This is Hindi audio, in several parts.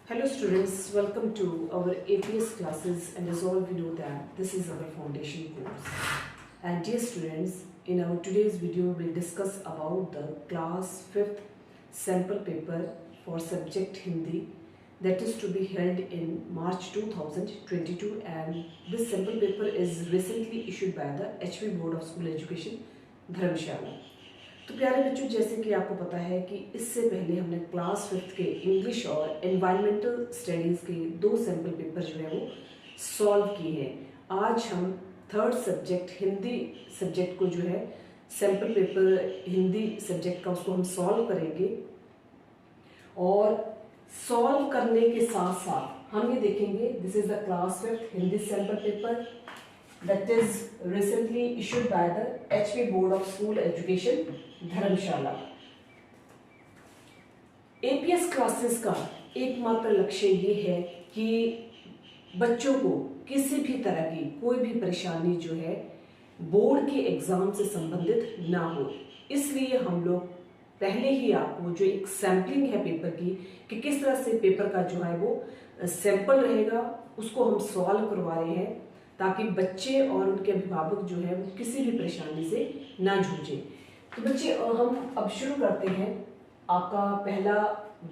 Hello students, welcome to our APS classes, and as all we know that this is our foundation course. And dear students, in our today's video we will discuss about the class 5th sample paper for subject Hindi that is to be held in March 2022, and this sample paper is recently issued by the HV Board of School Education धर्मशाला। तो प्यारे बच्चों, जैसे कि आपको पता है कि इससे पहले हमने क्लास 5th के इंग्लिश और एनवायरमेंटल स्टडीज़ के 2 सैम्पल पेपर जो है वो सॉल्व किए हैं। आज हम थर्ड सब्जेक्ट हिंदी सब्जेक्ट को जो है सैम्पल पेपर हिंदी सब्जेक्ट का उसको हम सॉल्व करेंगे, और सॉल्व करने के साथ साथ हम ये देखेंगे this is the class 5th Hindi sample paper that is recently issued by the HV Board of School Education Dharamshala. APS classes का एकमात्र लक्ष्य ये है कि बच्चों को किसी भी तरह की कोई भी परेशानी जो है बोर्ड के एग्जाम से संबंधित ना हो, इसलिए हम लोग पहले ही आपको जो एक सैम्पलिंग है पेपर की कि किस तरह से पेपर का जो है वो सैंपल रहेगा उसको हम सॉल्व करवा रहे हैं, ताकि बच्चे और उनके अभिभावक जो है वो किसी भी परेशानी से ना जूझे। तो बच्चे हम अब शुरू करते हैं। आपका पहला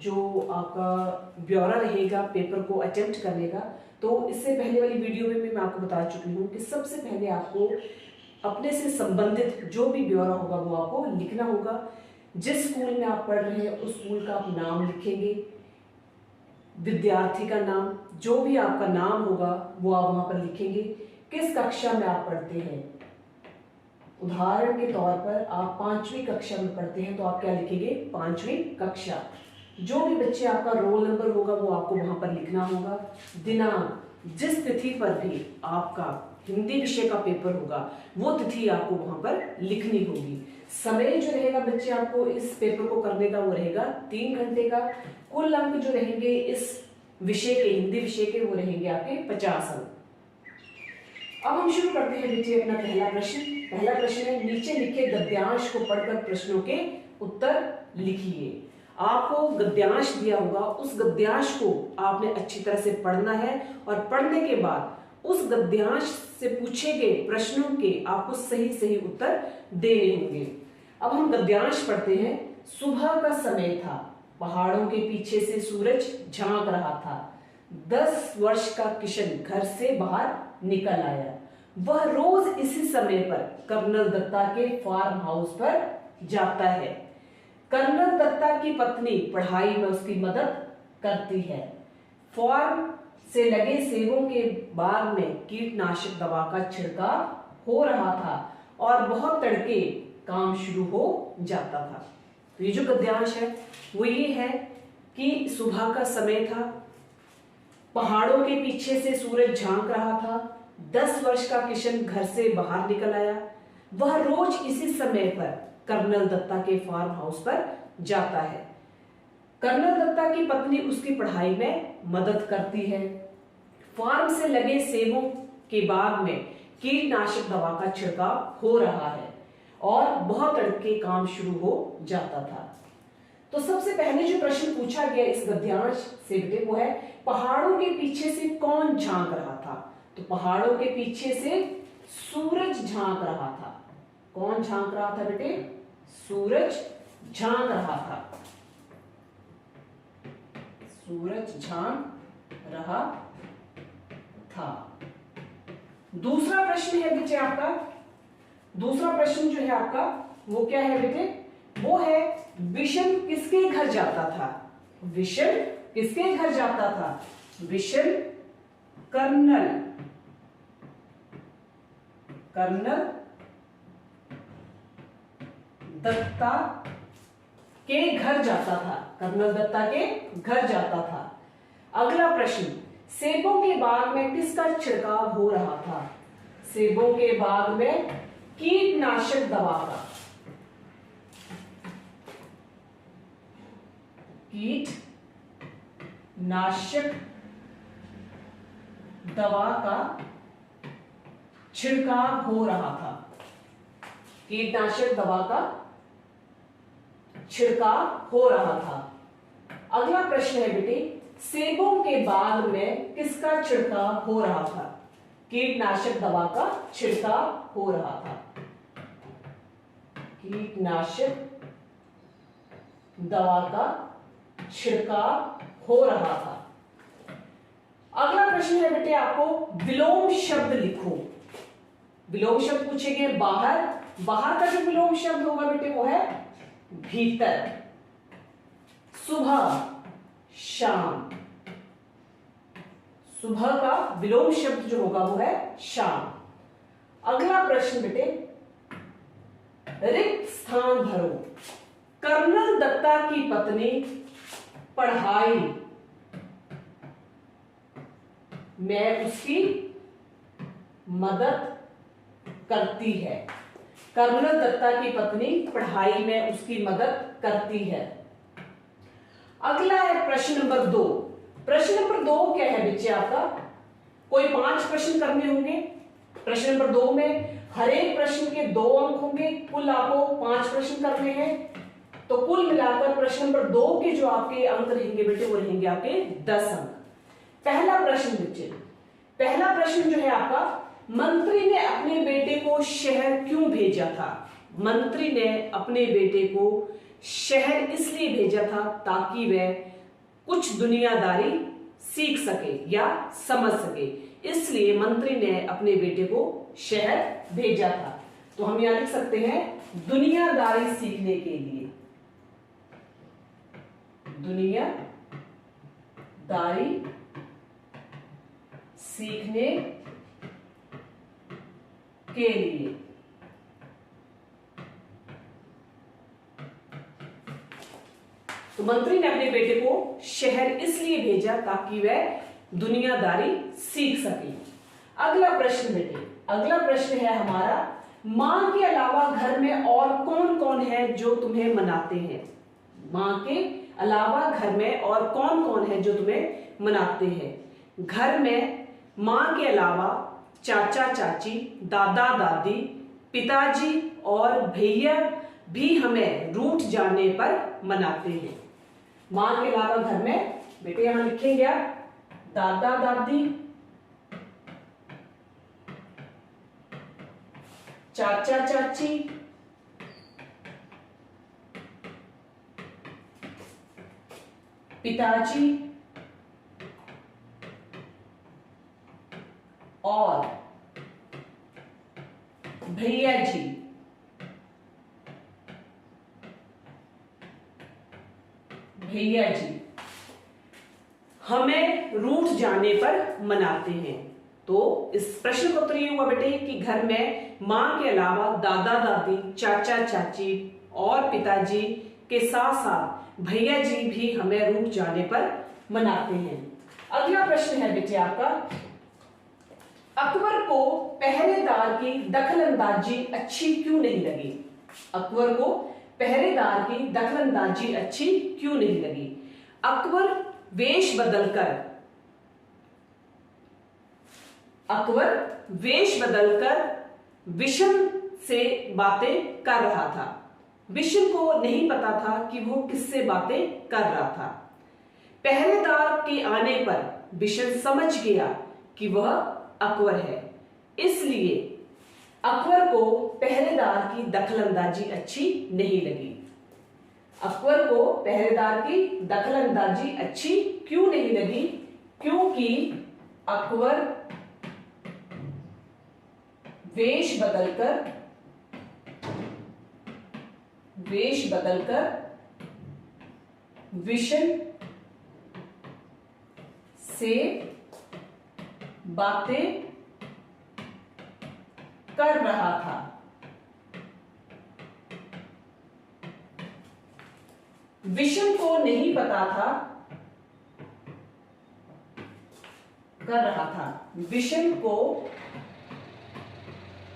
जो आपका ब्यौरा रहेगा पेपर को अटेम्प्ट करने का, तो इससे पहले वाली वीडियो में मैं आपको बता चुकी हूँ कि सबसे पहले आपको अपने से संबंधित जो भी ब्यौरा होगा वो आपको लिखना होगा। जिस स्कूल में आप पढ़ रहे हैं उस स्कूल का आप नाम लिखेंगे, विद्यार्थी का नाम, जो भी आपका नाम होगा वो आप वहां पर लिखेंगे। किस कक्षा में आप पढ़ते हैं, उदाहरण के तौर पर आप 5वीं कक्षा में पढ़ते हैं तो आप क्या लिखेंगे, 5वीं कक्षा। जो भी बच्चे आपका रोल नंबर होगा वो आपको वहां पर लिखना होगा। दिनांक, जिस तिथि पर भी आपका हिंदी विषय का पेपर होगा वो तिथि आपको वहां पर लिखनी होगी। समय जो रहेगा बच्चे आपको इस पेपर को करने का वो रहेगा 3 घंटे का। कुल अंक जो रहेंगे इस विषय के, हिंदी विषय के, वो रहेंगे आपके 50 अंक। अब हम शुरू करते हैं बच्चे अपना पहला प्रश्न। पहला प्रश्न है, नीचे लिखे गद्यांश को पढ़कर प्रश्नों के उत्तर लिखिए। आपको गद्यांश दिया होगा, उस गद्यांश को आपने अच्छी तरह से पढ़ना है, और पढ़ने के बाद उस गद्यांश से पूछे गए प्रश्नों के आपको सही सही उत्तर देने होंगे। अब हम गद्यांश पढ़ते हैं। सुबह का समय था, पहाड़ों के पीछे से सूरज झांक रहा था। 10 वर्ष का किशन घर से बाहर निकल आया। वह रोज इसी समय पर कर्नल दत्ता के फार्म हाउस पर जाता है। कर्नल दत्ता की पत्नी पढ़ाई में उसकी मदद करती है। फार्म से लगे सेबों के बाग में कीटनाशक दवा का छिड़काव हो रहा था और बहुत तड़के काम शुरू हो जाता था। तो ये जो गद्यांश है वो ये है कि सुबह का समय था, पहाड़ों के पीछे से सूरज झांक रहा था, 10 वर्ष का किशन घर से बाहर निकल आया, वह रोज इसी समय पर कर्नल दत्ता के फार्म हाउस पर जाता है। कर्नल दत्ता की पत्नी उसकी पढ़ाई में मदद करती है। फार्म से लगे सेबों के बाग में कीटनाशक दवा का छिड़काव हो रहा है और बहुत तड़के काम शुरू हो जाता था। तो सबसे पहले जो प्रश्न पूछा गया इस गद्यांश से बेटे वो है, पहाड़ों के पीछे से कौन झांक रहा था। तो पहाड़ों के पीछे से सूरज झांक रहा था। कौन झांक रहा था बेटे, सूरज झांक रहा था। सूरज झांक रहा था। दूसरा प्रश्न है बेटे आपका, दूसरा प्रश्न जो है आपका वो क्या है बेटे, वो है विशन किसके घर जाता था। विशन किसके घर जाता था, विशन कर्नल दत्ता के घर जाता था। कर्नल दत्ता के घर जाता था। अगला प्रश्न, सेबों के बाग में किसका छिड़काव हो रहा था। सेबों के बाग में कीटनाशक दवा का, कीटनाशक दवा का छिड़काव हो रहा था। कीटनाशक दवा का छिड़काव हो रहा था। अगला प्रश्न है बेटे, सेबों के बाग में किसका छिड़काव हो रहा था? कीटनाशक दवा का छिड़काव हो रहा था। कीटनाशक दवा का छिड़काव हो रहा था। अगला प्रश्न है बेटे आपको, विलोम शब्द लिखो। विलोम शब्द पूछेंगे बाहर। बाहर का जो विलोम शब्द होगा बेटे वो है भीतर। सुबह शाम, सुबह का विलोम शब्द जो होगा वो है शाम। अगला प्रश्न बेटे, रिक्त स्थान भरो। कर्नल दत्ता की पत्नी पढ़ाई में उसकी मदद करती है। कर्नल दत्ता की पत्नी पढ़ाई में उसकी मदद करती है। अगला है प्रश्न नंबर 2। प्रश्न नंबर 2 क्या है बच्चे आपका? कोई 5 प्रश्न करने होंगे। प्रश्न नंबर 2 में हर एक प्रश्न के 2 अंक होंगे। कुल आपको 5 प्रश्न करने हैं। तो कुल मिलाकर प्रश्न नंबर 2 के जो आपके अंक रहेंगे बेटे वो रहेंगे आपके 10 अंक। पहला प्रश्न बच्चे, पहला प्रश्न जो है आपका, मंत्री ने अपने बेटे को शहर क्यों भेजा था? मंत्री ने अपने बेटे को शहर इसलिए भेजा था ताकि वह कुछ दुनियादारी सीख सके या समझ सके, इसलिए मंत्री ने अपने बेटे को शहर भेजा था। तो हम यहां लिख सकते हैं दुनियादारी सीखने के लिए। दुनियादारी सीखने के लिए। तो मंत्री ने अपने बेटे को शहर इसलिए भेजा ताकि वह दुनियादारी सीख सके। अगला प्रश्न बेटे, अगला प्रश्न है हमारा, मां के अलावा घर में और कौन कौन है जो तुम्हें मनाते हैं? मां के अलावा घर में और कौन कौन है जो तुम्हें मनाते हैं? घर में मां के अलावा चाचा चाची, दादा दादी, पिताजी और भैया भी हमें रूठ जाने पर मनाते हैं। मां के अलावा घर में बेटे यहां लिखेंगे आप दादा दादी, चाचा चाची, पिताजी और भैया जी हमें रूठ जाने पर मनाते हैं। तो इस प्रश्न का उत्तर ये हुआ बेटे कि घर में मां के अलावा दादा दादी, चाचा चाची और पिताजी के साथ साथ भैया जी भी हमें रूठ जाने पर मनाते हैं। अगला प्रश्न है बेटे आपका, अकबर को पहरेदार की दखलंदाजी अच्छी क्यों नहीं लगी? अकबर को पहरेदार की दखलंदाजी अच्छी क्यों नहीं लगी? अकबर वेश बदलकर विषम से बातें कर रहा था। विषम को नहीं पता था कि वो किससे बातें कर रहा था। पहरेदार के आने पर विषम समझ गया कि वह अकबर है, इसलिए अकबर को पहरेदार की दखलंदाजी अच्छी नहीं लगी। अकबर को पहरेदार की दखलंदाजी अच्छी क्यों नहीं लगी? क्योंकि अकबर वेश बदलकर विषम से बातें कर रहा था। विषम को नहीं पता था, कर रहा था। विषम को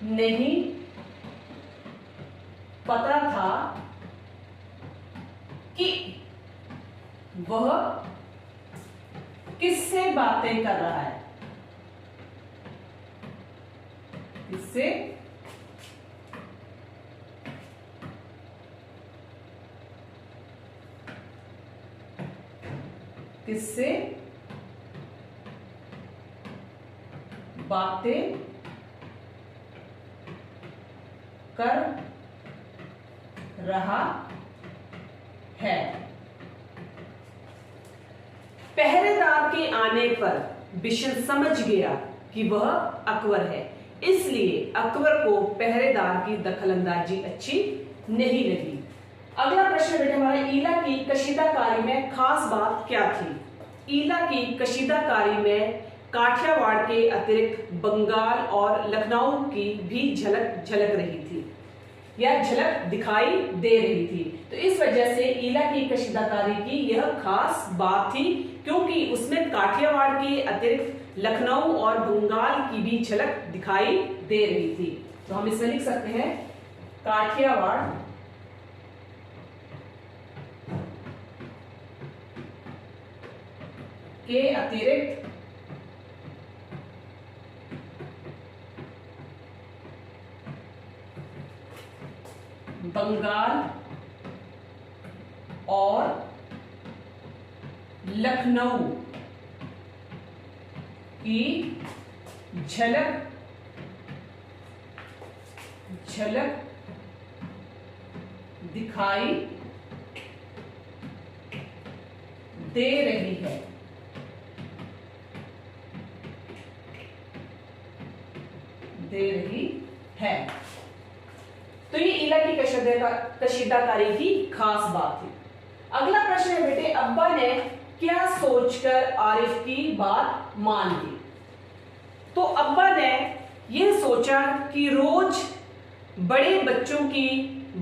नहीं पता था कि वह किससे बातें कर रहा है। किससे किससे बातें कर रहा है। पहरेदार के आने पर बिशन समझ गया कि वह अकबर है, इसलिए अकबर को पहरेदार की दखलंदाजी अच्छी नहीं लगी। अगला प्रश्न बेटे हमारा, ईला की कशीदाकारी में खास बात क्या थी? ईला की कशीदाकारी में काठियावाड़ के अतिरिक्त बंगाल और लखनऊ की भी झलक रही थी या झलक दिखाई दे रही थी। तो इस वजह से ईला की कशीदाकारी की यह खास बात थी, क्योंकि उसमें काठियावाड़ के अतिरिक्त लखनऊ और बंगाल की भी झलक दिखाई दे रही थी। तो हम इसमें लिख सकते हैं काठियावाड़ के अतिरिक्त बंगाल और लखनऊ की झलक दिखाई दे रही है। तो ये ईला की कशीदाकारी की खास बात थी। अगला प्रश्न है बेटे, अब्बा ने क्या सोचकर आरिफ की बात मान ली? तो अब्बा ने यह सोचा कि रोज बड़े बच्चों की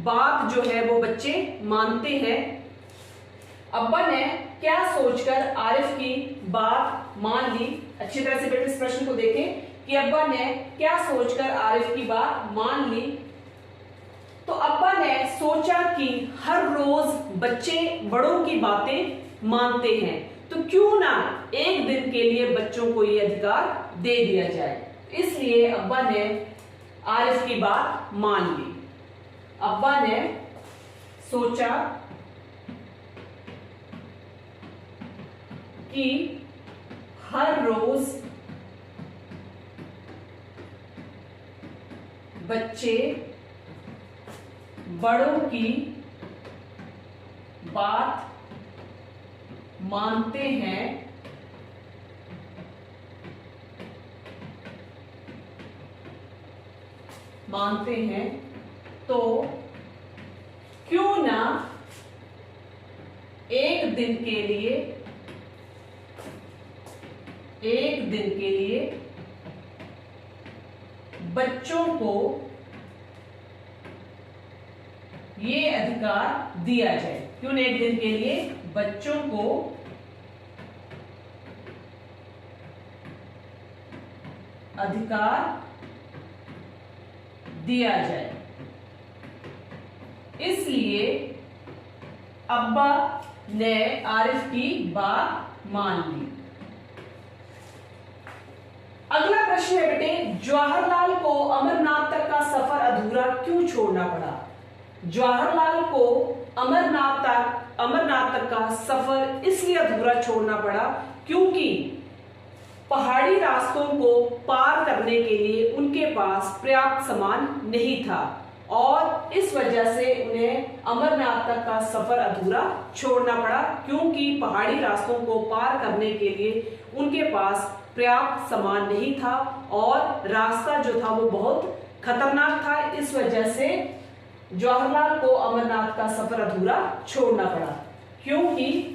बात जो है वो बच्चे मानते हैं। अब्बा ने क्या सोचकर आरिफ की बात मान ली? अच्छी तरह से बेटे इस प्रश्न को देखें कि अब्बा ने क्या सोचकर आरिफ की बात मान ली। तो अब्बा ने सोचा कि हर रोज बच्चे बड़ों की बातें मानते हैं, तो क्यों ना एक दिन के लिए बच्चों को यह अधिकार दे दिया जाए। इसलिए अब्बा ने आरिफ की बात मान ली। अब्बा ने सोचा कि हर रोज बच्चे बड़ों की बात मानते हैं, तो क्यों ना एक दिन के लिए बच्चों को ये अधिकार दिया जाए। क्यों ना एक दिन के लिए बच्चों को अधिकार दिया जाए। इसलिए अब्बा ने आरिफ की बात मान ली। अगला प्रश्न है बेटे, जवाहरलाल को अमरनाथ तक का सफर अधूरा क्यों छोड़ना पड़ा? जवाहरलाल को अमरनाथ तक का सफर इसलिए अधूरा छोड़ना पड़ा क्योंकि पहाड़ी रास्तों को पार करने के लिए उनके पास पर्याप्त सामान नहीं था और इस वजह से उन्हें अमरनाथ तक का सफर अधूरा छोड़ना पड़ा, क्योंकि पहाड़ी रास्तों को पार करने के लिए उनके पास पर्याप्त सामान नहीं था और रास्ता जो था वो बहुत खतरनाक था। इस वजह से जवाहरलाल को अमरनाथ का सफर अधूरा छोड़ना पड़ा, क्योंकि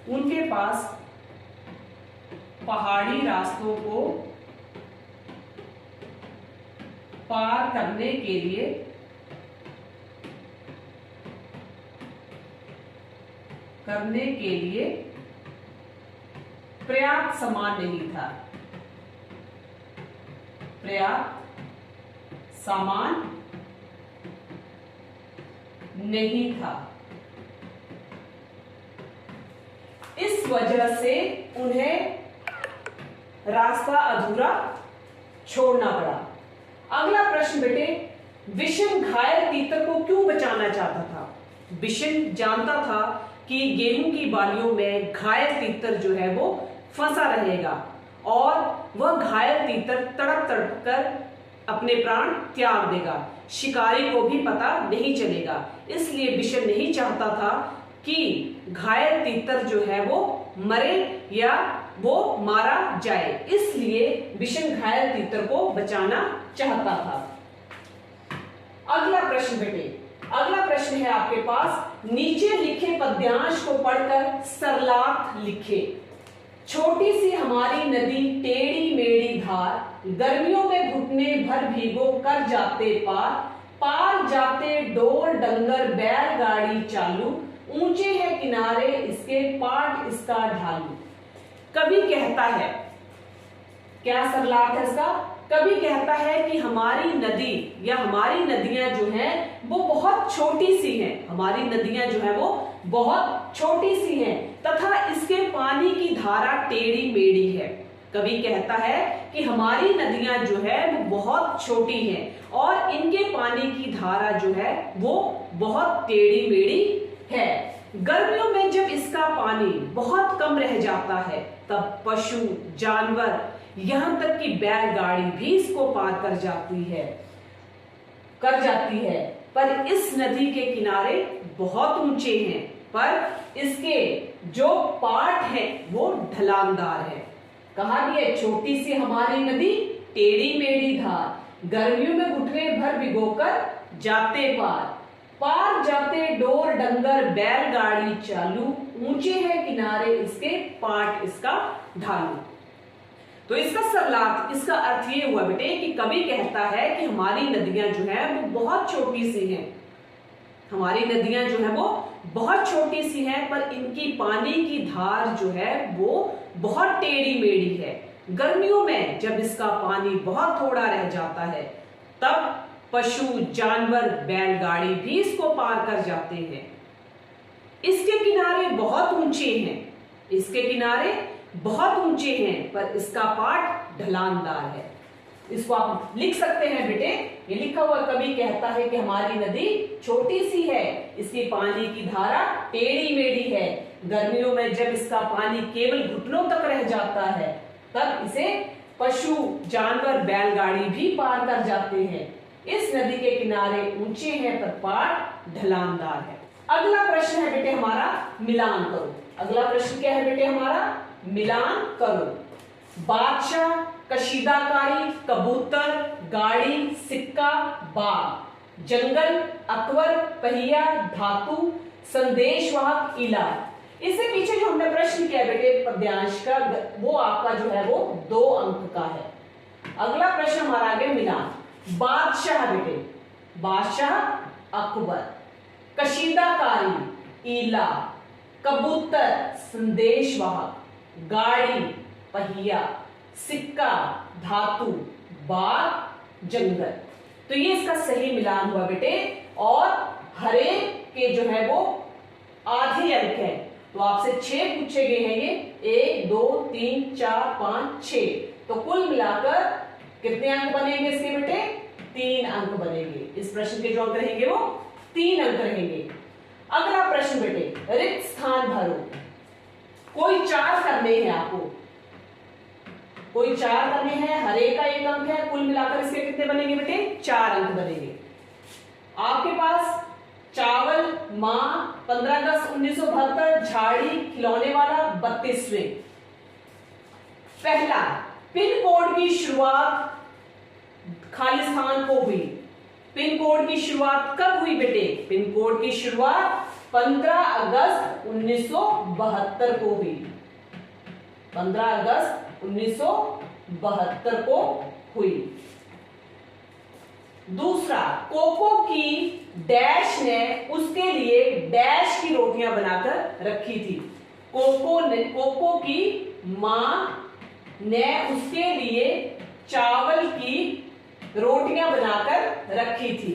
उनके पास पहाड़ी रास्तों को पार करने के लिए पर्याप्त सामान नहीं था। इस वजह से उन्हें रास्ता अधूरा छोड़ना पड़ा। अगला प्रश्न बेटे, बिशन घायल तीतर को क्यों बचाना चाहता था? बिशन जानता था कि गेहूं की बालियों में घायल तीतर जो है वो फंसा रहेगा और वह घायल तीतर तड़प तड़प कर अपने प्राण त्याग देगा, शिकारी को भी पता नहीं चलेगा। इसलिए बिशन नहीं चाहता था कि घायल तीतर जो है वो मरे या वो मारा जाए, इसलिए बिशन घायल तीतर को बचाना चाहता था। अगला प्रश्न बेटे, अगला प्रश्न है आपके पास, नीचे लिखे पद्यांश को पढ़कर सरलार्थ लिखे। छोटी सी हमारी नदी टेढ़ी मेढ़ी धार, गर्मियों में घुटने भर भीगो कर जाते पार, पार जाते डोर डंगर बैलगाड़ी चालू, ऊंचे है किनारे इसके पाट इसका ढालू। कवि कहता है, क्या सरलार्थ है इसका? कवि कहता है कि हमारी नदी या हमारी नदियां जो हैं वो बहुत छोटी सी हैं, हमारी नदियां जो है वो बहुत छोटी सी हैं तथा इसके पानी की धारा टेढ़ी मेढ़ी है। कवि कहता है कि हमारी नदियां जो है वो बहुत छोटी हैं और इनके पानी की धारा जो है वो बहुत टेढ़ी मेढ़ी है। गर्मियों में जब इसका पानी बहुत कम रह जाता है तब पशु जानवर यहां तक कि बैलगाड़ी भी इसको पार कर जाती है, पर इस नदी के किनारे बहुत ऊंचे हैं, पर इसके जो पाट है वो ढलानदार है। कहा गया छोटी सी हमारी नदी टेढ़ी मेढ़ी धार, गर्मियों में घुटने भर भिगोकर जाते पार, पार जाते डोर डंगर बैलगाड़ी चालू, ऊंचे है किनारे इसके पाट इसका ढालू। तो इसका सरलार्थ, इसका अर्थ ये हुआ बेटे कि कवि कहता है कि हमारी नदियां जो है वो बहुत छोटी सी हैं, हमारी नदियां जो है वो बहुत छोटी सी हैं, पर इनकी पानी की धार जो है वो बहुत टेढ़ी मेढ़ी है। गर्मियों में जब इसका पानी बहुत थोड़ा रह जाता है तब पशु जानवर बैलगाड़ी भी इसको पार कर जाते हैं। इसके किनारे बहुत ऊंचे हैं, इसके किनारे बहुत ऊंचे हैं, पर इसका पाट ढलानदार है। इसको आप लिख सकते हैं बेटे, ये लिखा हुआ कवि कहता है कि हमारी नदी छोटी सी है, इसकी पानी की धारा टेढ़ी मेढ़ी है, गर्मियों में जब इसका पानी केवल घुटनों तक रह जाता है तब इसे पशु जानवर बैलगाड़ी भी पार कर जाते हैं। इस नदी के किनारे ऊंचे हैं पर पाट ढलानदार है। अगला प्रश्न है बेटे हमारा मिलान करो। अगला प्रश्न क्या है बेटे हमारा? मिलान करो। बादशाह, कशीदाकारी, कबूतर, गाड़ी, सिक्का, बाग, जंगल, अकबर, पहिया, धातु, संदेशवाहक, इला। इससे पीछे जो हमने प्रश्न किया बेटे पद्यांश का, वो आपका जो है वो 2 अंक का है। अगला प्रश्न हमारा आगे मिलान। बादशाह बेटे, बादशाह अकबर, कशीदाकारी ईला, कबूतर संदेशवाहक, गाड़ी पहिया, सिक्का धातु, बाग जंगल। तो ये इसका सही मिलान हुआ बेटे, और हरे के जो है वो आधे अंक है, तो आपसे 6 पूछे गए हैं ये 1 2 3 4 5 6, तो कुल मिलाकर कितने अंक बनेंगे इसके बेटे? 3 अंक बनेंगे। इस प्रश्न के जो अंक रहेंगे वो 3 अंक रहेंगे। अगला प्रश्न बेटे, रिक्त स्थान भरो। कोई 4 करने हैं आपको, कोई 4 करने हैं, हरे का 1 अंक है, कुल मिलाकर इसके कितने बनेंगे बेटे? 4 अंक बनेंगे। आपके पास चावल, मां 15/10/1972, झाड़ी, खिलौने वाला 32वें। पहला, पिन कोड की शुरुआत खालिस्तान को हुई। पिन कोड की शुरुआत कब हुई बेटे? पिन कोड की शुरुआत 15 अगस्त 1972 को हुई। 15 अगस्त 1972 को हुई। दूसरा, कोको की डैश ने उसके लिए डैश की रोटियां बनाकर रखी थी। कोको की मां ने उसके लिए चावल की रोटियां बनाकर रखी थी।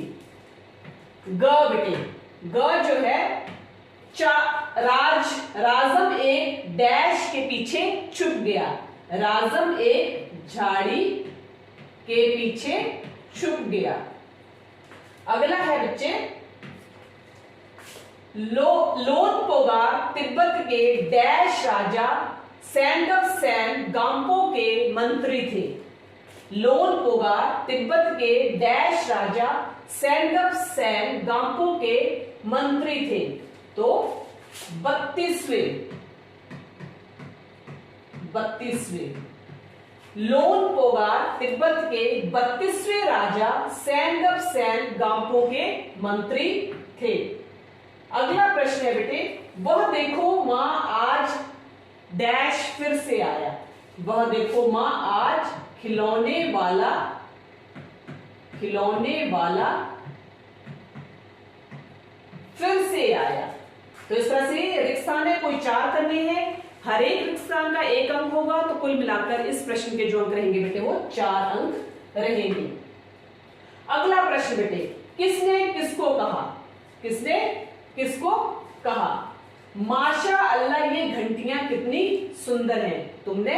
ग बेटे, ग जो है राजम एक डैश के पीछे छुप गया। राजम एक झाड़ी के पीछे छुप गया। अगला है बच्चे, लोनपोगा तिब्बत के डैश राजा सैंडअप-सैन गाम्पो के मंत्री थे। लोनपोगा तिब्बत के डैश राजा सैंडअप-सैन गाम्पो के मंत्री थे। तो 32वें लोनपोगा तिब्बत के 32वें राजा सैंडअप-सैन गाम्पो के मंत्री थे। अगला प्रश्न है बेटे, वह देखो मां आज डैश फिर से आया। वह देखो मां आज खिलौने वाला फिर से आया। तो इस तरह से रिक्साने कोई 4 करने हैं, हर एक रिक्सान का 1 अंक होगा, तो कुल मिलाकर इस प्रश्न के जो अंक रहेंगे बेटे वो 4 अंक रहेंगे। अगला प्रश्न बेटे, किसने किसको कहा? किसने किसको कहा? माशा अल्लाह ये घंटियां कितनी सुंदर हैं। तुमने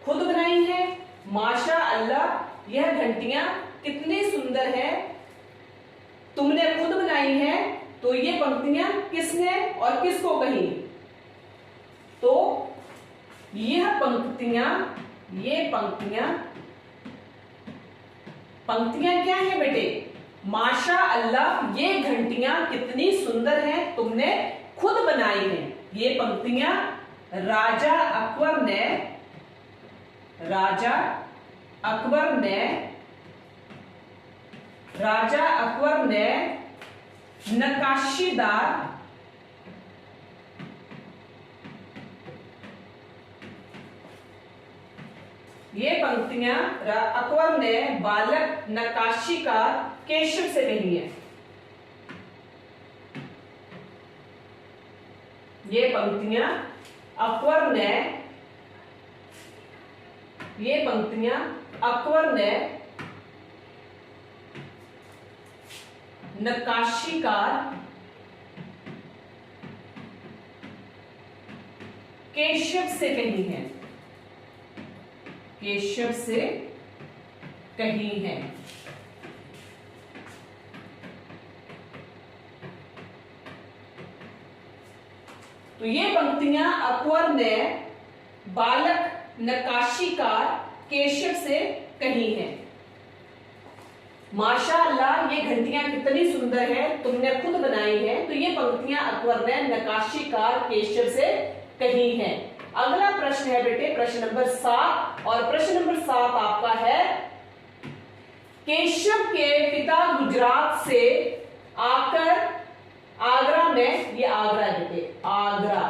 खुद बनाई है। माशा अल्लाह यह घंटियां कितनी सुंदर है, तुमने खुद बनाई है। तो ये पंक्तियां किसने और किसको कही? तो यह पंक्तियां क्या है बेटे? माशा अल्लाह ये घंटियां कितनी सुंदर हैं, तुमने खुद बनाई हैं। ये पंक्तियां राजा अकबर ने नक्काशीदार ये पंक्तियां अकबर ने बालक नक्काशीकार केशव से कही है। ये पंक्तियां अकबर ने नक्काशीकार केशव से कही है। तो ये पंक्तियां अकबर ने बालक नक्काशीकार केशव से कही हैं। माशाअल्लाह ये घंटियां कितनी सुंदर है, तुमने खुद बनाई है। तो ये पंक्तियां अकबर ने नक्काशीकार केशव से कही हैं। अगला प्रश्न है बेटे प्रश्न नंबर 7, और प्रश्न नंबर 7 आपका है, केशव के पिता गुजरात से आकर आगरा में, ये आगरा है बेटे, आगरा।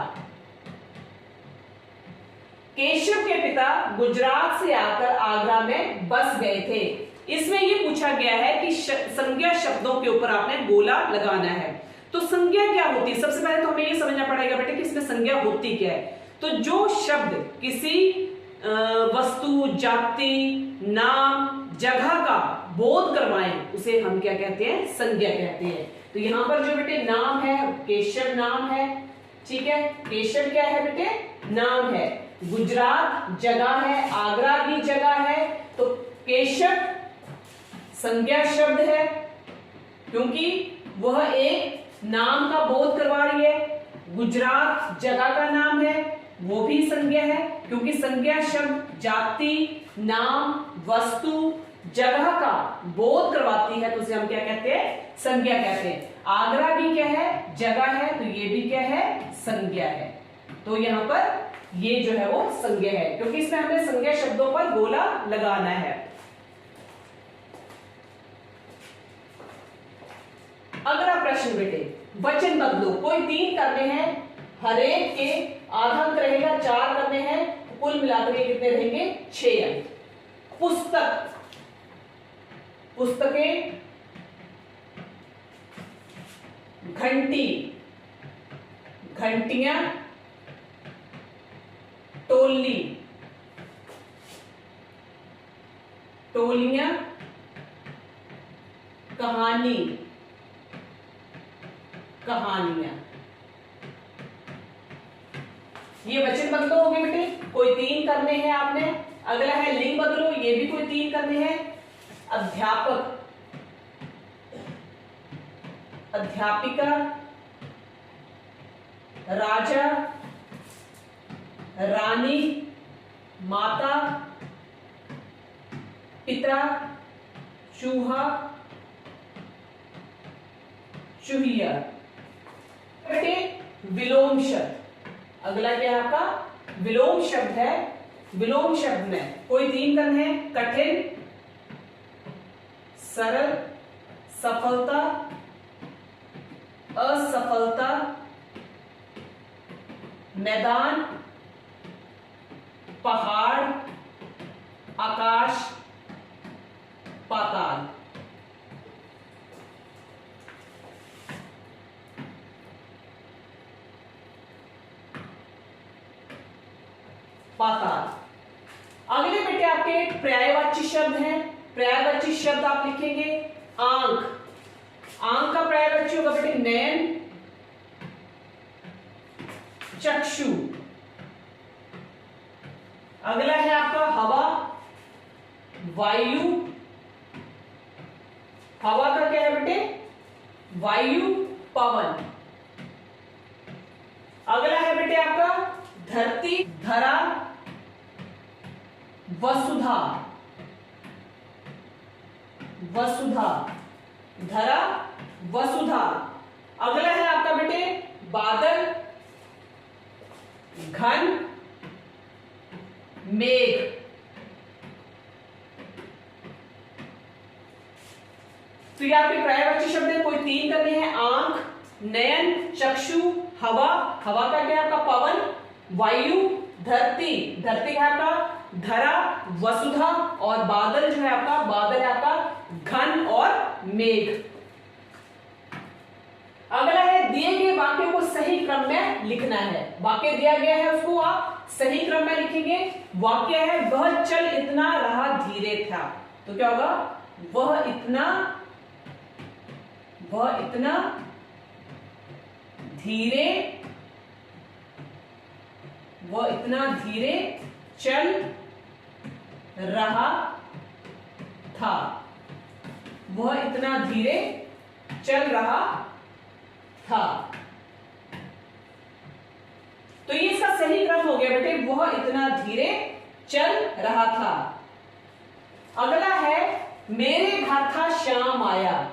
केशव के पिता गुजरात से आकर आगरा में बस गए थे। इसमें ये पूछा गया है कि संज्ञा शब्दों के ऊपर आपने गोला लगाना है। तो संज्ञा क्या होती है? सबसे पहले तो हमें ये समझना पड़ेगा बेटे कि इसमें संज्ञा होती क्या है। तो जो शब्द किसी वस्तु, जाति, नाम, जगह का बोध करवाएं उसे हम क्या कहते हैं? संज्ञा कहते हैं। तो यहां पर जो बेटे नाम है, केशव नाम है, ठीक है। केशव क्या है बेटे? नाम है। गुजरात जगह है, आगरा भी जगह है। तो केशव संज्ञा शब्द है क्योंकि वह एक नाम का बोध करवा रही है। गुजरात जगह का नाम है, वो भी संज्ञा है क्योंकि संज्ञा शब्द जाति, नाम, वस्तु, जगह का बोध करवाती है। तो उसे हम क्या कहते हैं? संज्ञा कहते हैं। आगरा भी क्या है? जगह है, तो ये भी क्या है? संज्ञा है। तो यहां पर ये जो है वो संज्ञा है क्योंकि इसमें हमें संज्ञा शब्दों पर गोला लगाना है। अगला प्रश्न बेटे, वचन बदलो। कोई 3 करने हैं, हर एक के आधा अंक रहेगा, 4 करने हैं, तो कुल मिलाकर ये कितने रहेंगे? 6 अंक। पुस्तक, पुस्तकें, घंटी, घंटियां, टोली, टोलियां, कहानी, कहानियां। ये वचन बदलो हो गए बेटे, कोई 3 करने हैं आपने। अगला है लिंग बदलो, ये भी कोई 3 करने हैं। अध्यापक, अध्यापिका, राजा, रानी, माता, पिता, चूहा, चूहिया। बेटे विलोम शब्द, अगला क्या है आपका विलोम शब्द है। विलोम शब्द में कोई 3 कण है, कठिन, सरल, सफलता, असफलता, मैदान, पहाड़, आकाश, पाताल। पाताल। अगले बेटे आपके पर्यायवाची शब्द हैं। पर्यायवाची शब्द आप लिखेंगे आंख। आंख का पर्यायवाची होगा बेटे नयन, चक्षु। अगला है आपका हवा, वायु। हवा का क्या है बेटे वायु, पवन। अगला है बेटे आपका धरती, धरा, वसुधा। वसुधा, धरा, वसुधा। अगला है आपका बेटे बादल, घन, मेघ। तो ये आपके पर्यायवाची शब्द है, कोई 3 करने हैं, आंख, नयन, चक्षु, हवा। हवा का क्या है आपका पवन, वायु, धरती। धरती है आपका धरा, वसुधा, और बादल जो है आपका बादल है आपका घन और मेघ। अगला है दिए गए वाक्यों को सही क्रम में लिखना है। वाक्य दिया गया है उसको आप सही क्रम में लिखेंगे। वाक्य है वह चल इतना रहा धीरे था, तो क्या होगा वह इतना धीरे, वह इतना धीरे चल रहा था। वह इतना धीरे चल रहा था। तो ये इसका सही क्रम हो गया बेटे, वह इतना धीरे चल रहा था। अगला है मेरे घर था श्याम आया।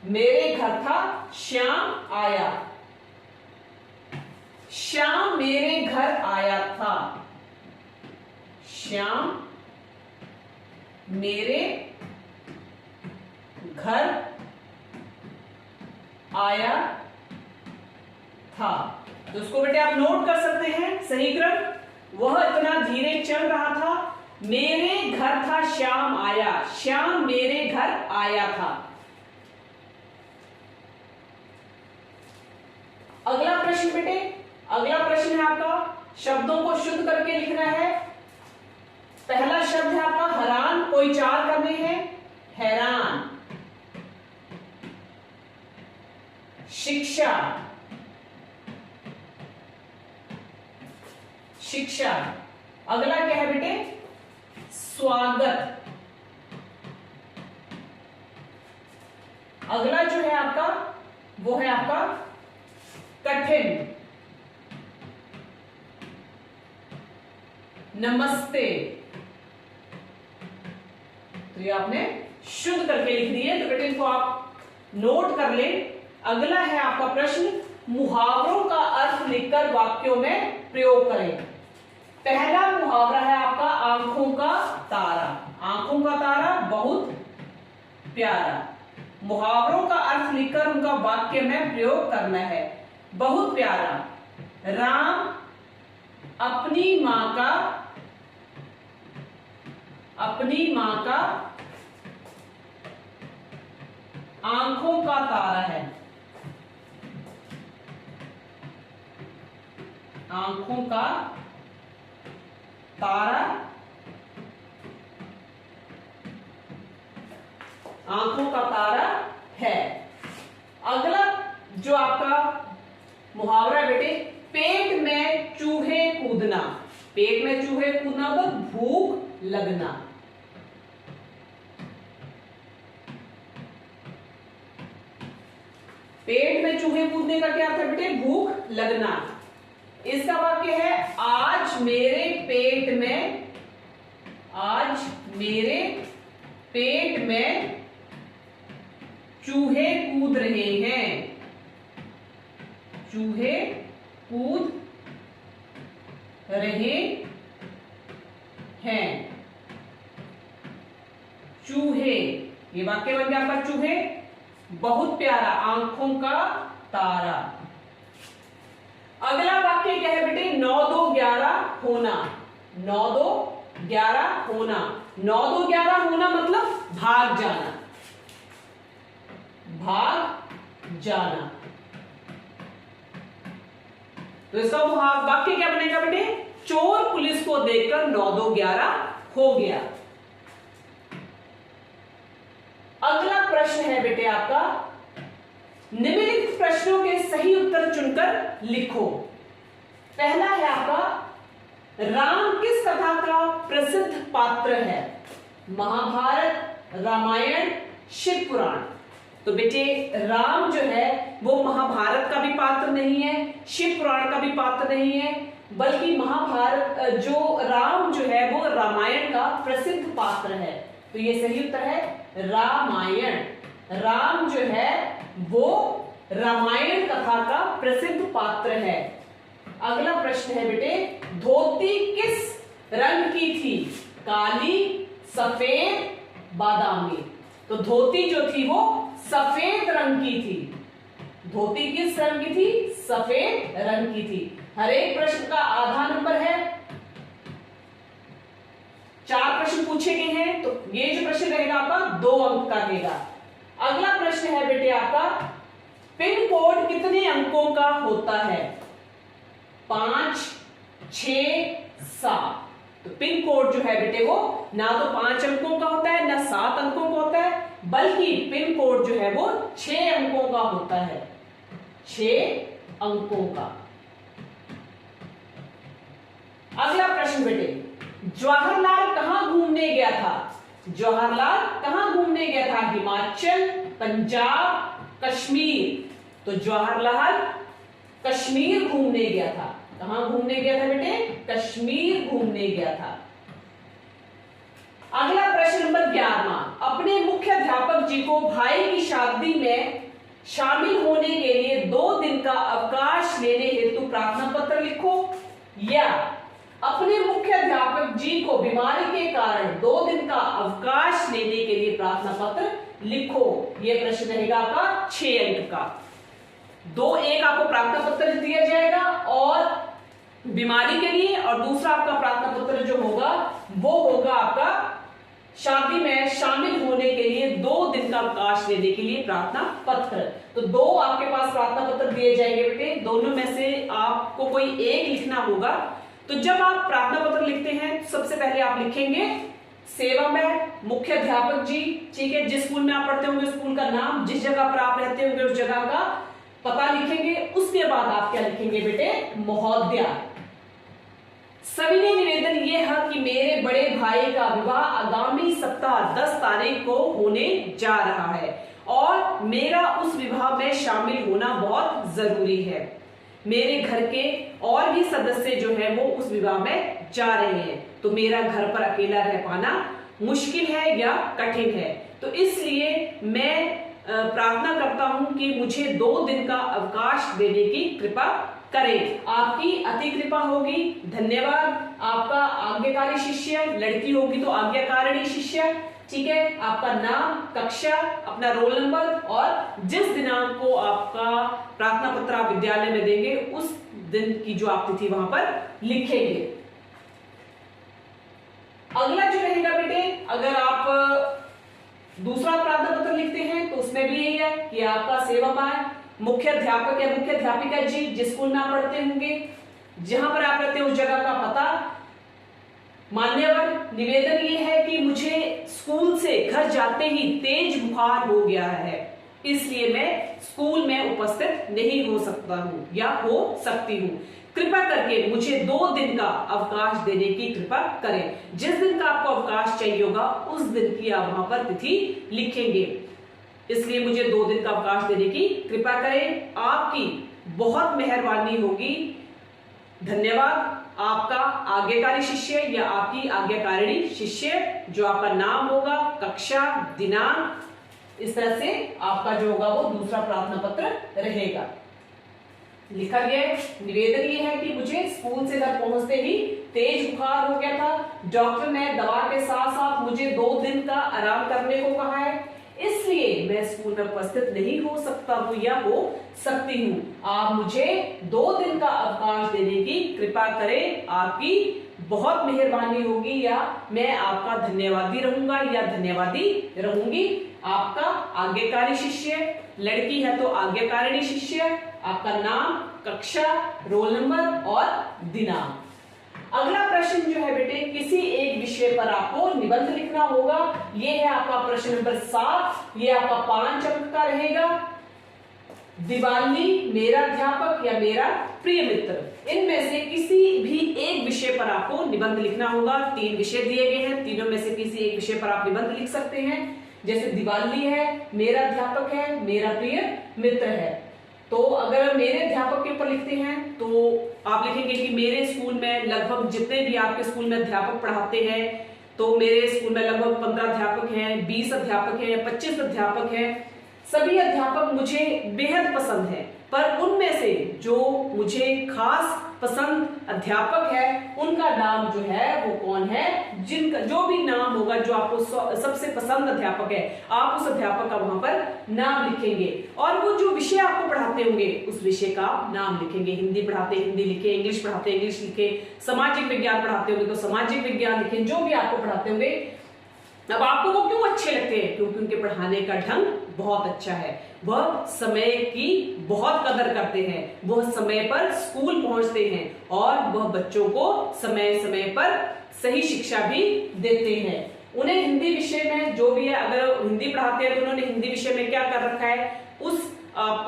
मेरे घर था श्याम आया। श्याम मेरे घर आया था। श्याम मेरे घर आया था। तो उसको बेटे आप नोट कर सकते हैं सही क्रम। वह इतना धीरे चल रहा था, मेरे घर था श्याम आया। श्याम मेरे घर आया था। अगला प्रश्न बेटे, अगला प्रश्न है आपका शब्दों को शुद्ध करके लिखना है। पहला शब्द है आपका हैरान, कोई 4 करने हैं, हैरान। शिक्षा, शिक्षा। अगला क्या है बेटे स्वागत। अगला जो है आपका वो है आपका कठिन। नमस्ते। तो ये आपने शुद्ध करके लिख दिए, तो बेटे इनको आप नोट कर लें। अगला है आपका प्रश्न मुहावरों का अर्थ लिखकर वाक्यों में प्रयोग करें। पहला मुहावरा है आपका आंखों का तारा। आंखों का तारा बहुत प्यारा। मुहावरों का अर्थ लिखकर उनका वाक्य में प्रयोग करना है। बहुत प्यारा, राम अपनी मां का आंखों का तारा है। आंखों का तारा, आंखों का तारा है। अगला जो आपका मुहावरा बेटे पेट में चूहे कूदना। पेट में चूहे कूदना तो भूख लगना। पेट में चूहे कूदने का क्या अर्थ है बेटे? भूख लगना। इसका वाक्य है आज मेरे पेट में चूहे कूद रहे हैं। चूहे कूद रहे हैं। चूहे, ये वाक्य बन गया आपका चूहे। बहुत प्यारा, आंखों का तारा। अगला वाक्य क्या है बेटे? 9 2 11 होना। 9 2 11 होना। 9 2 11 होना मतलब भाग जाना। भाग जाना। तो इसका वाक्य क्या बनेगा बेटे? चोर पुलिस को देखकर 9 2 11 हो गया। अगला प्रश्न है बेटे आपका, निम्नलिखित प्रश्नों के सही उत्तर चुनकर लिखो। पहला है आपका, राम किस कथा का प्रसिद्ध पात्र है? महाभारत, रामायण, शिव पुराण। तो बेटे राम जो है वो महाभारत का भी पात्र नहीं है, शिव पुराण का भी पात्र नहीं है, बल्कि महाभारत जो राम जो है वो रामायण का प्रसिद्ध पात्र है। तो ये सही उत्तर है रामायण। राम जो है वो रामायण कथा का प्रसिद्ध पात्र है। अगला प्रश्न है बेटे, धोती किस रंग की थी? काली, सफेद, बादामी। तो धोती जो थी वो सफेद रंग की थी। धोती किस रंग की थी? सफेद रंग की थी। हर एक प्रश्न का आधा नंबर है। 4 प्रश्न पूछे गए हैं, तो ये जो प्रश्न रहेगा आपका 2 अंक का रहेगा। अगला प्रश्न है बेटे आपका, पिन कोड कितने अंकों का होता है? 5, 6, 7। तो पिन कोड जो है बेटे वो ना तो 5 अंकों का होता है, ना 7 अंकों का होता है, बल्कि पिन कोड जो है वो 6 अंकों का होता है। 6 अंकों का। अगला प्रश्न बेटे, जवाहरलाल कहां घूमने गया था? जवाहरलाल कहां घूमने गया था? हिमाचल, पंजाब, कश्मीर। तो जवाहरलाल कश्मीर घूमने गया था। कहां घूमने गया था बेटे? कश्मीर घूमने गया था। अगला प्रश्न नंबर 11, अपने मुख्य अध्यापक जी को भाई की शादी में शामिल होने के लिए 2 दिन का अवकाश लेने हेतु प्रार्थना पत्र लिखो। या अपने मुख्य अध्यापक जी को बीमारी के कारण 2 दिन का अवकाश लेने के लिए प्रार्थना पत्र लिखो। यह प्रश्न रहेगा आपका 6 अंक का। 2 एक आपको प्रार्थना पत्र दिया जाएगा और बीमारी के लिए, और दूसरा आपका प्रार्थना पत्र जो होगा वो होगा आपका शादी में शामिल होने के लिए 2 दिन का अवकाश लेने के लिए प्रार्थना पत्र। तो 2 आपके पास प्रार्थना पत्र दिए जाएंगे बेटे, दोनों में से आपको कोई एक लिखना होगा। तो जब आप प्रार्थना पत्र लिखते हैं सबसे पहले आप लिखेंगे सेवा में मुख्य अध्यापक जी, ठीक है, जिस स्कूल में आप पढ़ते होंगे स्कूल का नाम, जिस जगह पर आप रहते होंगे उस जगह का पता लिखेंगे। उसके बाद आप क्या लिखेंगे बेटे? महोदया, सविनय निवेदन ये है कि मेरे बड़े भाई का विवाह आगामी सप्ताह 10 तारीख को होने जा रहा है और मेरा उस विवाह में शामिल होना बहुत जरूरी है। मेरे घर के और भी सदस्य जो है वो उस विवाह में जा रहे हैं, तो मेरा घर पर अकेला रह पाना मुश्किल है या कठिन है। तो इसलिए मैं प्रार्थना करता हूं कि मुझे 2 दिन का अवकाश देने की कृपा करें। आपकी अति कृपा होगी। धन्यवाद। आपका आज्ञाकारी शिष्य, लड़की होगी तो आज्ञाकारिणी शिष्य, ठीक है। आपका नाम, कक्षा, अपना रोल नंबर और जिस दिनांक को आपका प्रार्थना पत्र आप विद्यालय में देंगे उस दिन की जो आप तिथि वहां पर लिखेंगे। अगला जो रहेगा बेटे, अगर आप दूसरा प्रार्थना पत्र लिखते हैं तो उसमें भी यही है कि आपका सेवामान मुख्य अध्यापक या मुख्य अध्यापिका जी जिस स्कूल में आप पढ़ते होंगे, जहां पर आप रहते हैं उस जगह का पता। मान्यवर, निवेदन ये है कि मुझे स्कूल से घर जाते ही तेज बुखार हो गया है, इसलिए मैं स्कूल में उपस्थित नहीं हो सकता हूं या हो सकती हूं। कृपा करके मुझे 2 दिन का अवकाश देने की कृपा करें। जिस दिन का आपको अवकाश चाहिए होगा उस दिन की आप वहां पर तिथि लिखेंगे। इसलिए मुझे 2 दिन का अवकाश देने की कृपा करें। आपकी बहुत मेहरबानी होगी। धन्यवाद। आपका आज्ञाकारी शिष्य या आपकी आज्ञाकारिणी शिष्य, जो आपका नाम होगा, कक्षा, दिनांक, इस तरह से आपका जो होगा वो दूसरा प्रार्थना पत्र रहेगा। लिखा गया है, निवेदन ये है कि मुझे स्कूल से घर पहुंचते ही तेज बुखार हो गया था। डॉक्टर ने दवा के साथ साथ मुझे 2 दिन का आराम करने को कहा है, इसलिए मैं स्कूल में उपस्थित नहीं हो सकता हूँ या हो सकती हूँ। आप मुझे 2 दिन का अवकाश देने की कृपा करें। आपकी बहुत मेहरबानी होगी या मैं आपका धन्यवादी रहूंगा या धन्यवादी रहूंगी। आपका आज्ञाकारी शिष्य, लड़की है तो आज्ञाकारिणी शिष्य, आपका नाम, कक्षा, रोल नंबर और दिनांक। अगला प्रश्न जो है बेटे, किसी एक विषय पर आपको निबंध लिखना होगा। ये है आपका प्रश्न नंबर 7। ये आपका 5 अंक का रहेगा। दिवाली, मेरा अध्यापक या मेरा प्रिय मित्र, इनमें से किसी भी एक विषय पर आपको निबंध लिखना होगा। 3 विषय दिए गए हैं, तीनों में से किसी एक विषय पर आप निबंध लिख सकते हैं। जैसे दिवाली है, मेरा अध्यापक है, मेरा प्रिय मित्र है। तो अगर मेरे अध्यापक के ऊपर लिखते हैं तो आप लिखेंगे कि मेरे स्कूल में लगभग जितने भी आपके स्कूल में अध्यापक पढ़ाते हैं, तो मेरे स्कूल में लगभग 15 अध्यापक हैं, 20 अध्यापक हैं, 25 अध्यापक हैं। सभी अध्यापक मुझे बेहद पसंद है, पर उनमें से जो मुझे खास पसंद अध्यापक है उनका नाम जो है वो कौन है, जिनका जो भी नाम होगा, जो आपको सबसे पसंद अध्यापक है, आप उस अध्यापक का वहां पर नाम लिखेंगे। और वो जो विषय आपको पढ़ाते होंगे उस विषय का नाम लिखेंगे। हिंदी पढ़ाते हिंदी लिखे, इंग्लिश पढ़ाते इंग्लिश लिखे, सामाजिक विज्ञान पढ़ाते होंगे तो सामाजिक विज्ञान लिखे, जो भी आपको पढ़ाते होंगे। अब आपको वो क्यों अच्छे लगते हैं? क्योंकि उनके पढ़ाने का ढंग बहुत अच्छा है। वह समय की बहुत कदर करते हैं, वह समय पर स्कूल पहुंचते हैं और वह बच्चों को समय समय पर सही शिक्षा भी देते हैं। उन्हें हिंदी विषय में जो भी है, अगर हिंदी पढ़ाते हैं तो उन्होंने हिंदी विषय में क्या कर रखा है उस आप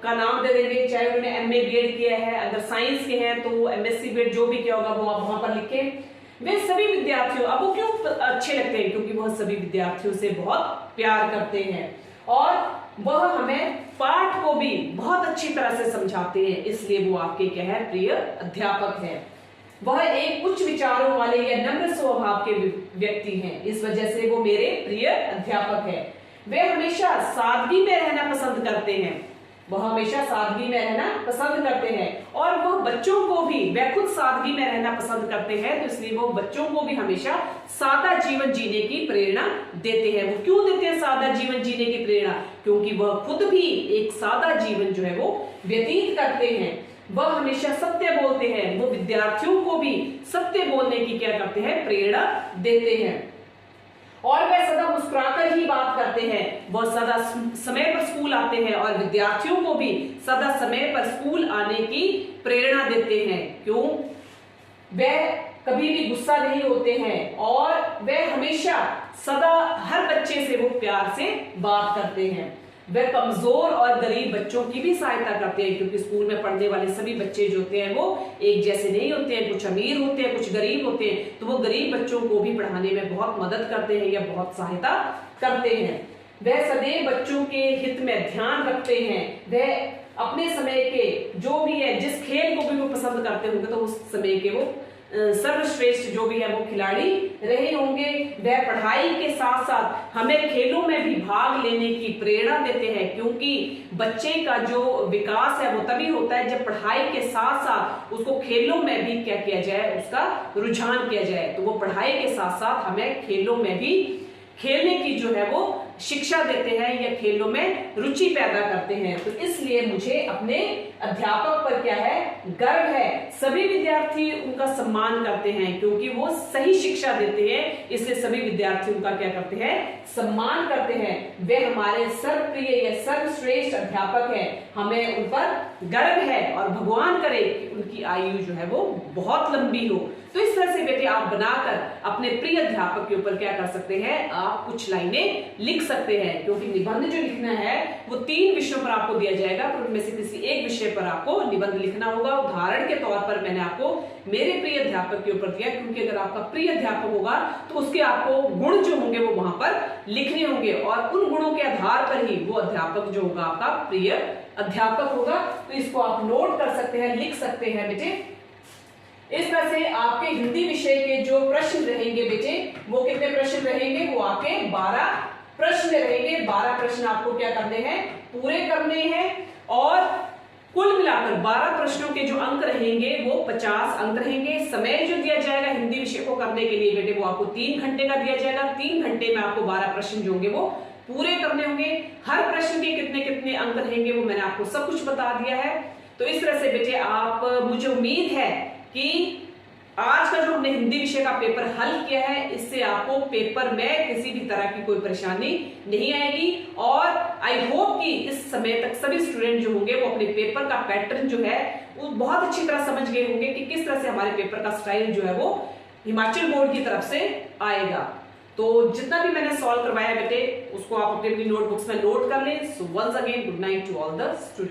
का नाम दे देंगे, चाहे उन्होंने MA बीएड किया है, अगर साइंस के हैं तो MSc बीएड जो भी किया होगा वो आप वहां पर लिखें। वे सभी विद्यार्थियों, अब वो क्यों अच्छे लगते हैं? क्योंकि वह सभी विद्यार्थियों से बहुत प्यार करते हैं और वह हमें पाठ को भी बहुत अच्छी तरह से समझाते हैं, इसलिए वो आपके क्या है, प्रिय अध्यापक हैं। वह एक उच्च विचारों वाले या नम्र स्वभाव के व्यक्ति हैं, इस वजह से वो मेरे प्रिय अध्यापक हैं। वे हमेशा सादगी में रहना पसंद करते हैं, वह हमेशा सादगी में रहना पसंद करते हैं और वह बच्चों को भी, वह खुद सादगी में रहना पसंद करते हैं, तो इसलिए वो बच्चों को भी हमेशा सादा जीवन जीने की प्रेरणा देते हैं। वो क्यों देते हैं सादा जीवन जीने की प्रेरणा? क्योंकि वह खुद भी एक सादा जीवन जो है वो व्यतीत करते हैं। वह हमेशा सत्य बोलते हैं, वो विद्यार्थियों को भी सत्य बोलने की क्या करते हैं, प्रेरणा देते हैं। और वह सदा मुस्कुराकर ही बात करते हैं, वह सदा समय पर स्कूल आते हैं और विद्यार्थियों को भी सदा समय पर स्कूल आने की प्रेरणा देते हैं। क्यों? वह कभी भी गुस्सा नहीं होते हैं और वह हमेशा सदा हर बच्चे से वो प्यार से बात करते हैं। वह कमजोर और गरीब बच्चों की भी सहायता करते हैं, क्योंकि स्कूल में पढ़ने वाले सभी बच्चे जो होते हैं वो एक जैसे नहीं होते हैं, कुछ अमीर होते हैं, कुछ गरीब होते हैं, तो वो गरीब बच्चों को भी पढ़ाने में बहुत मदद करते हैं या बहुत सहायता करते हैं। वह सदैव बच्चों के हित में ध्यान रखते हैं। वह अपने समय के जो भी है, जिस खेल को भी वो पसंद करते होंगे तो उस समय के वो सर्वश्रेष्ठ जो भी है वो खिलाड़ी रहे होंगे। वह पढ़ाई के साथ साथ हमें खेलों में भी भाग लेने की प्रेरणा देते हैं, क्योंकि बच्चे का जो विकास है वो तभी होता है जब पढ़ाई के साथ साथ उसको खेलों में भी क्या किया जाए, उसका रुझान किया जाए। तो वो पढ़ाई के साथ साथ हमें खेलों में भी खेलने की जो है वो शिक्षा देते हैं या खेलों में रुचि पैदा करते हैं। तो इसलिए मुझे अपने अध्यापक पर क्या है, गर्व है। सभी विद्यार्थी उनका सम्मान करते हैं क्योंकि वो सही शिक्षा देते हैं, इसलिए सभी विद्यार्थी उनका क्या करते हैं, सम्मान करते हैं। वे हमारे सर्वप्रिय या सर्वश्रेष्ठ अध्यापक हैं, हमें उन पर गर्व है और भगवान करे कि उनकी आयु जो है वो बहुत लंबी हो। तो इस तरह से बेटे आप बनाकर अपने प्रिय अध्यापक के ऊपर क्या कर सकते हैं, आप कुछ लाइनें लिख सकते हैं, क्योंकि निबंध जो लिखना है वो 3 विषयों पर आपको दिया जाएगा, पर उनमें से किसी एक विषय पर आपको निबंध लिखना होगा। उदाहरण के तौर पर मैंने आपको मेरे प्रिय अध्यापक के ऊपर दिया, क्योंकि अगर आपका प्रिय अध्यापक होगा तो उसके आपको गुण जो होंगे वो वहां पर लिखने होंगे, और उन गुणों के आधार पर ही वो अध्यापक जो होगा आपका प्रिय अध्यापक होगा। तो इसको आप नोट कर सकते हैं, लिख सकते हैं बेटे। इस तरह से आपके हिंदी विषय के जो प्रश्न रहेंगे बेटे, वो कितने प्रश्न रहेंगे, वो आपके 12 प्रश्न रहेंगे। 12 प्रश्न आपको क्या करने हैं, पूरे करने हैं, और कुल मिलाकर 12 प्रश्नों के जो अंक रहेंगे वो 50 अंक रहेंगे। समय जो दिया जाएगा हिंदी विषय को करने के लिए बेटे, वो आपको 3 घंटे का दिया जाएगा। 3 घंटे में आपको 12 प्रश्न जो होंगे वो पूरे करने होंगे। हर प्रश्न के कितने कितने अंक रहेंगे वो मैंने आपको सब कुछ बता दिया है। तो इस तरह से बेटे आप, मुझे उम्मीद है कि आज का जो हमने हिंदी विषय का पेपर हल किया है, इससे आपको पेपर में किसी भी तरह की कोई परेशानी नहीं आएगी, और आई होप कि इस समय तक सभी स्टूडेंट जो होंगे वो अपने पेपर का पैटर्न जो है वो बहुत अच्छी तरह समझ गए होंगे कि किस तरह से हमारे पेपर का स्टाइल जो है वो हिमाचल बोर्ड की तरफ से आएगा। तो जितना भी मैंने सॉल्व करवाया बेटे, उसको आप अपनी नोटबुक्स में नोट कर लें। So once again good night to all the students.